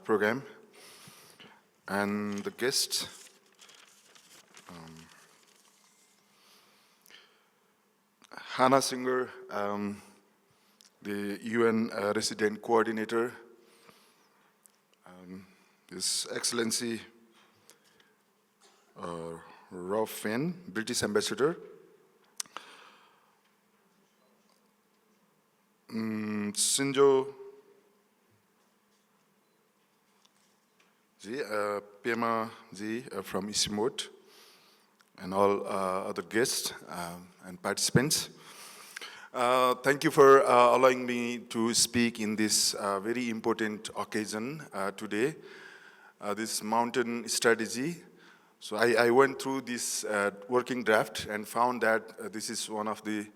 program and the guests. Hannah Singer, the UN resident coordinator, His Excellency Rob Finn, British ambassador, Shinzo Ji, Pema Ji from Isimote, and all other guests and participants. Thank you for allowing me to speak in this very important occasion today, this mountain strategy. So I went through this working draft and found that this is one of the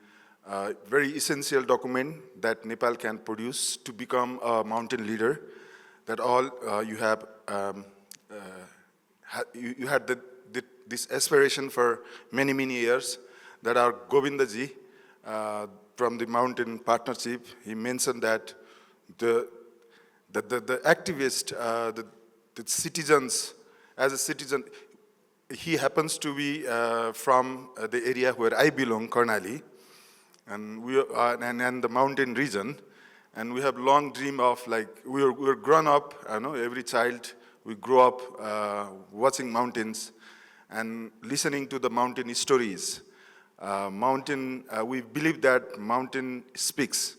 very essential document that Nepal can produce to become a mountain leader. That all you have, you had this aspiration for many, many years. That our Govindaji from the Mountain Partnership, he mentioned that the activist, the citizens, as a citizen, he happens to be from the area where I belong, Karnali, and we are, and the mountain region, and we have long dream of like we're grown up. I know every child we grow up watching mountains and listening to the mountain stories. We believe that mountain speaks.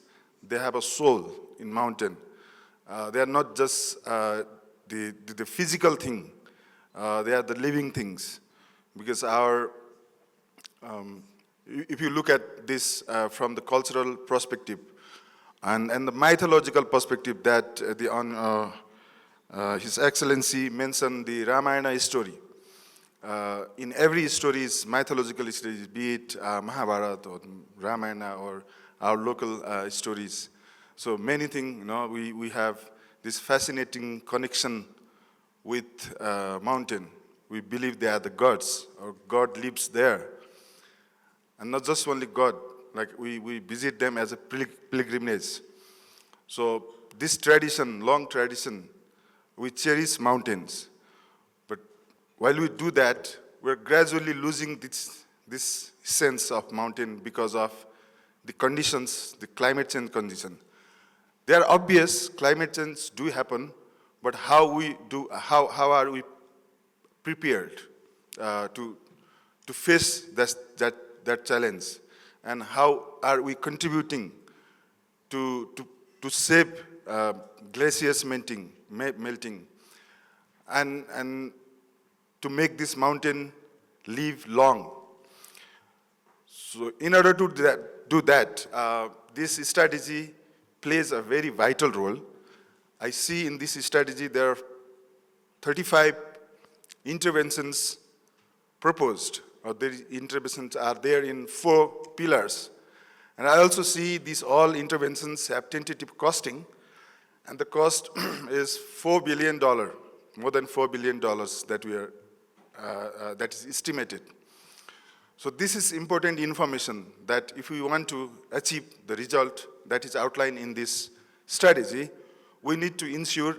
They have a soul in mountain. They are not just the physical thing. They are the living things. Because our, if you look at this from the cultural perspective and the mythological perspective that His Excellency mentioned the Ramayana story. In every stories, mythological stories, be it Mahabharata or Ramayana or our local stories. So many things, we have this fascinating connection with mountain. We believe they are the gods, or God lives there. And not just only God, like we visit them as a pilgrimage. So this tradition, long tradition, we cherish mountains. While we do that, we're gradually losing this sense of mountain because of the conditions, the climate change condition. They are obvious, climate change do happen, but how are we prepared to face that challenge? And how are we contributing to save glaciers melting, and to make this mountain live long. So in order to do that, this strategy plays a very vital role. I see in this strategy there are 35 interventions proposed, or the interventions are there in 4 pillars. And I also see these all interventions have tentative costing, and the cost is $4 billion, more than $4 billion that is estimated. So this is important information that if we want to achieve the result that is outlined in this strategy, we need to ensure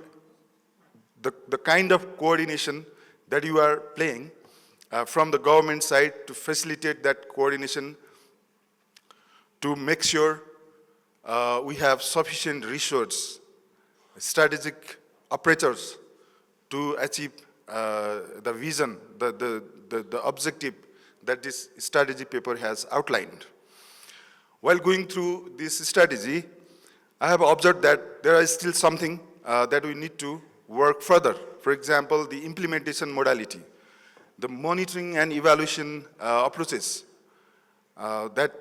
the kind of coordination that you are playing from the government side to facilitate that coordination, to make sure we have sufficient resource, strategic operators to achieve the vision, the objective that this strategy paper has outlined. While going through this strategy, I have observed that there is still something that we need to work further. For example, the implementation modality, the monitoring and evaluation approaches, that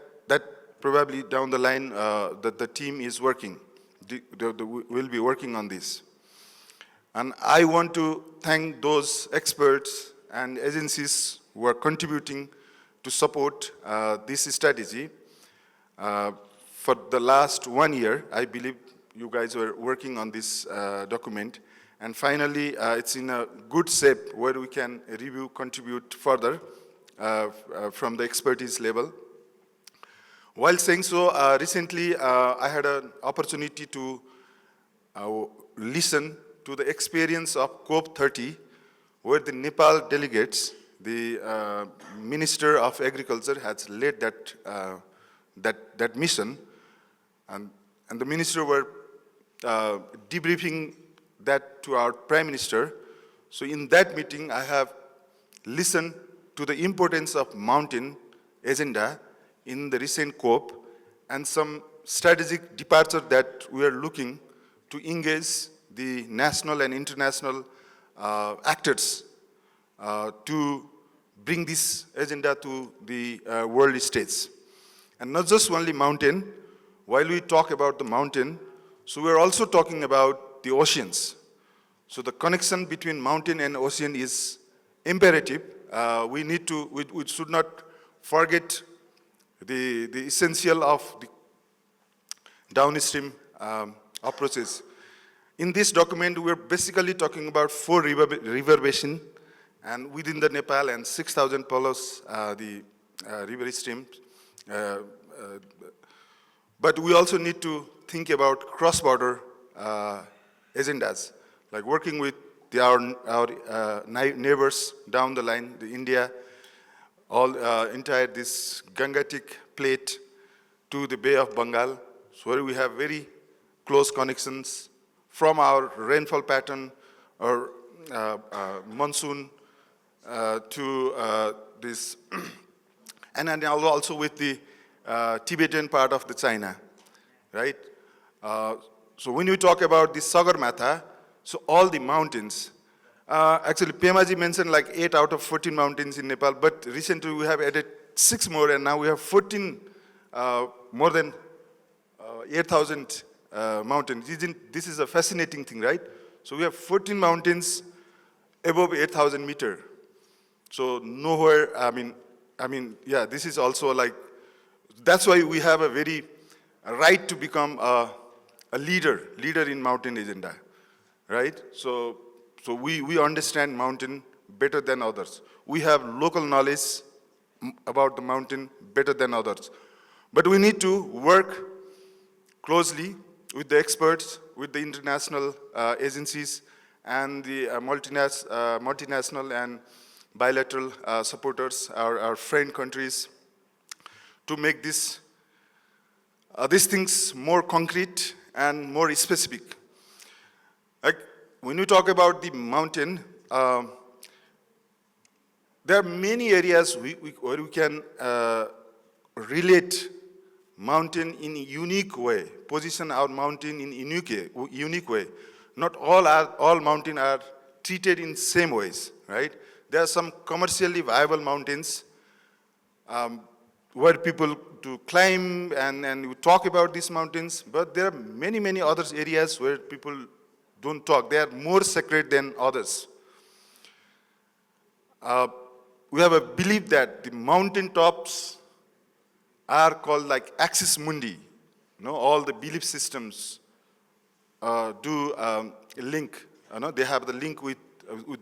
probably down the line the team is working, will be working on this. And I want to thank those experts and agencies who are contributing to support this strategy. For the last 1 year, I believe you guys were working on this document. And finally, it's in a good shape where we can review, contribute further from the expertise level. While saying so, recently I had an opportunity to listen to the experience of COP30, where the Nepal delegates, the Minister of Agriculture has led that mission, and the minister were debriefing that to our Prime Minister. So in that meeting, I have listened to the importance of mountain agenda in the recent COP and some strategic departure that we are looking to engage the national and international actors to bring this agenda to the world stage. And not just only mountain. While we talk about the mountain, so we're also talking about the oceans. So the connection between mountain and ocean is imperative. We should not forget the essential of the downstream approaches. In this document, we're basically talking about 4 river basin, and within the Nepal and 6,000 plus the river streams. But we also need to think about cross-border agendas, like working with our neighbors down the line, the India, entire this Gangetic plate to the Bay of Bengal, so where we have very close connections from our rainfall pattern or monsoon to this, and then also with the Tibetan part of the China, right? So when you talk about the Sagarmatha, so all the mountains, actually Pemaji mentioned like 8 out of 14 mountains in Nepal, but recently we have added 6 more, and now we have 14, more than 8,000 mountains. This is a fascinating thing, right? So we have 14 mountains above 8,000 meters. So nowhere, I mean, yeah, this is also like, that's why we have a very right to become a leader in mountain agenda, right? So we understand mountain better than others. We have local knowledge about the mountain better than others. But we need to work closely with the experts, with the international agencies, and the multinational and bilateral supporters, our friend countries, to make these things more concrete and more specific. Like when you talk about the mountain, there are many areas where we can relate mountain in a unique way, position our mountain in a unique way. Not all mountains are treated in same ways, right? There are some commercially viable mountains where people to climb and we talk about these mountains, but there are many other areas where people don't talk. They are more sacred than others. We have a belief that the mountain tops are called like axis mundi. You know, all the belief systems do link. You know, they have the link with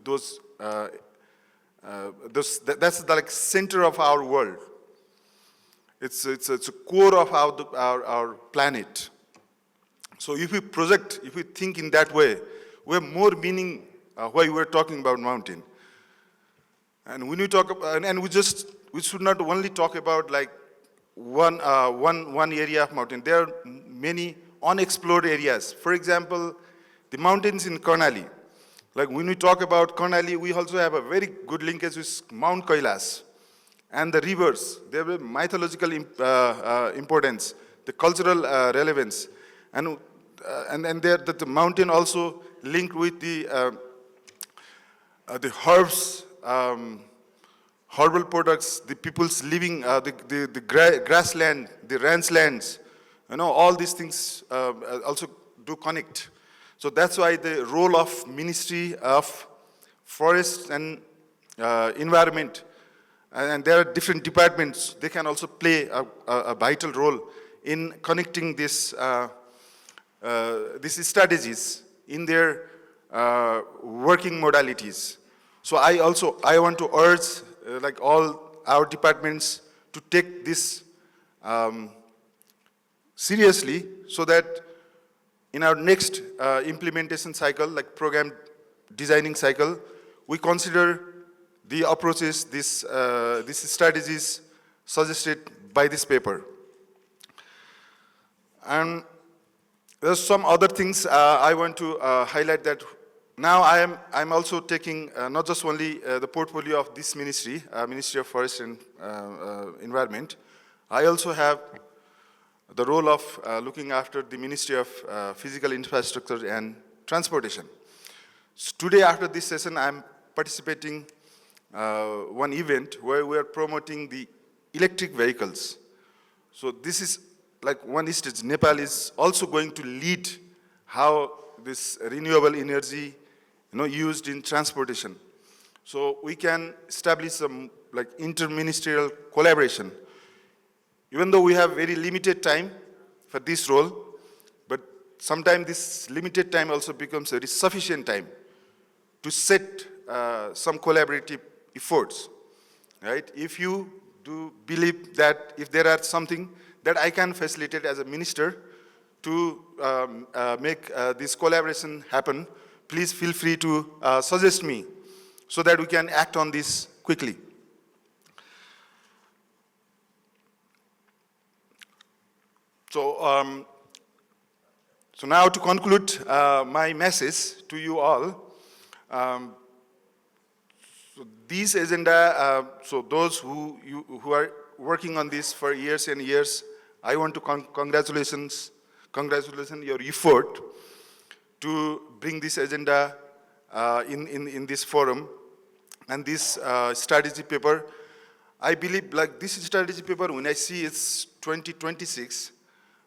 those. That's the like center of our world. It's a core of our planet. So if we think in that way, we have more meaning why we're talking about mountain. And when we talk about, and we should not only talk about like one area of mountain. There are many unexplored areas. For example, the mountains in Karnali. Like when we talk about Karnali, we also have a very good linkage with Mount Kailash. And the rivers, they have a mythological importance, the cultural relevance. And the mountain also linked with the herbs, herbal products, the people's living, the grassland, the rangelands, you know, all these things also do connect. So that's why the role of Ministry of Forest and Environment, and there are different departments, they can also play a vital role in connecting this, these strategies in their working modalities. So I want to urge like all our departments to take this seriously, so that in our next implementation cycle, like program designing cycle, we consider the approaches, these strategies suggested by this paper. And there's some other things I want to highlight, that now I'm also taking not just only the portfolio of this ministry, Ministry of Forest and Environment. I also have the role of looking after the Ministry of Physical Infrastructure and Transportation. So today, after this session, I'm participating one event where we are promoting the electric vehicles. So this is like one stage. Nepal is also going to lead how this renewable energy, used in transportation. So we can establish some like interministerial collaboration. Even though we have very limited time for this role, but sometimes this limited time also becomes very sufficient time to set some collaborative efforts, right? If you do believe that if there are something that I can facilitate as a minister to make this collaboration happen, please feel free to suggest me so that we can act on this quickly. So, so now to conclude my message to you all, so this agenda, so those who are working on this for years and years, I want to congratulate your effort to bring this agenda in this forum. And this strategy paper, I believe like this strategy paper, when I see it's 2026,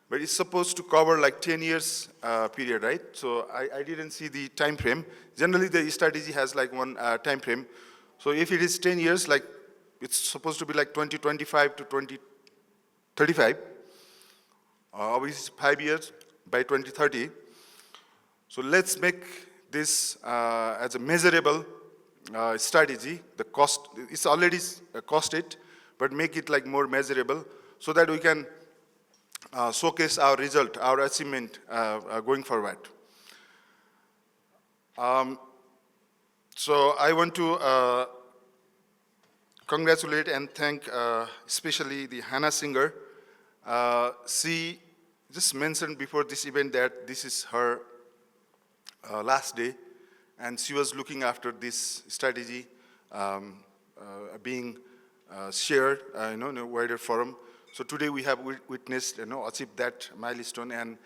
but it's supposed to cover like 10 years period, right? So I didn't see the time frame. Generally, the strategy has like one time frame. So if it is 10 years, like it's supposed to be like 2025 to 2035, obviously 5 years by 2030. So let's make this as a measurable strategy. The cost, it's already costed, but make it like more measurable so that we can showcase our result, our achievement going forward. So I want to congratulate and thank especially the Hannah Singer. She just mentioned before this event that this is her last day, and she was looking after this strategy being shared in a wider forum. So today we have witnessed, achieved that milestone, and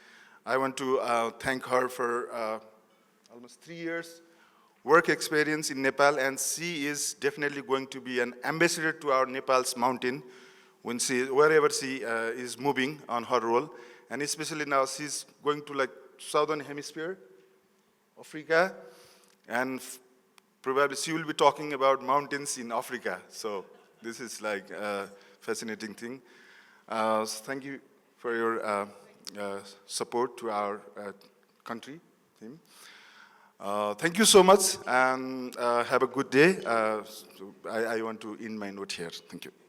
I want to thank her for almost 3 years work experience in Nepal, and she is definitely going to be an ambassador to our Nepal's mountain when wherever she is moving on her role, and especially now she's going to like Southern Hemisphere, Africa, and probably she will be talking about mountains in Africa. So this is like a fascinating thing. So thank you for your support to our country team. Thank you so much, and have a good day. So I want to end my note here. Thank you.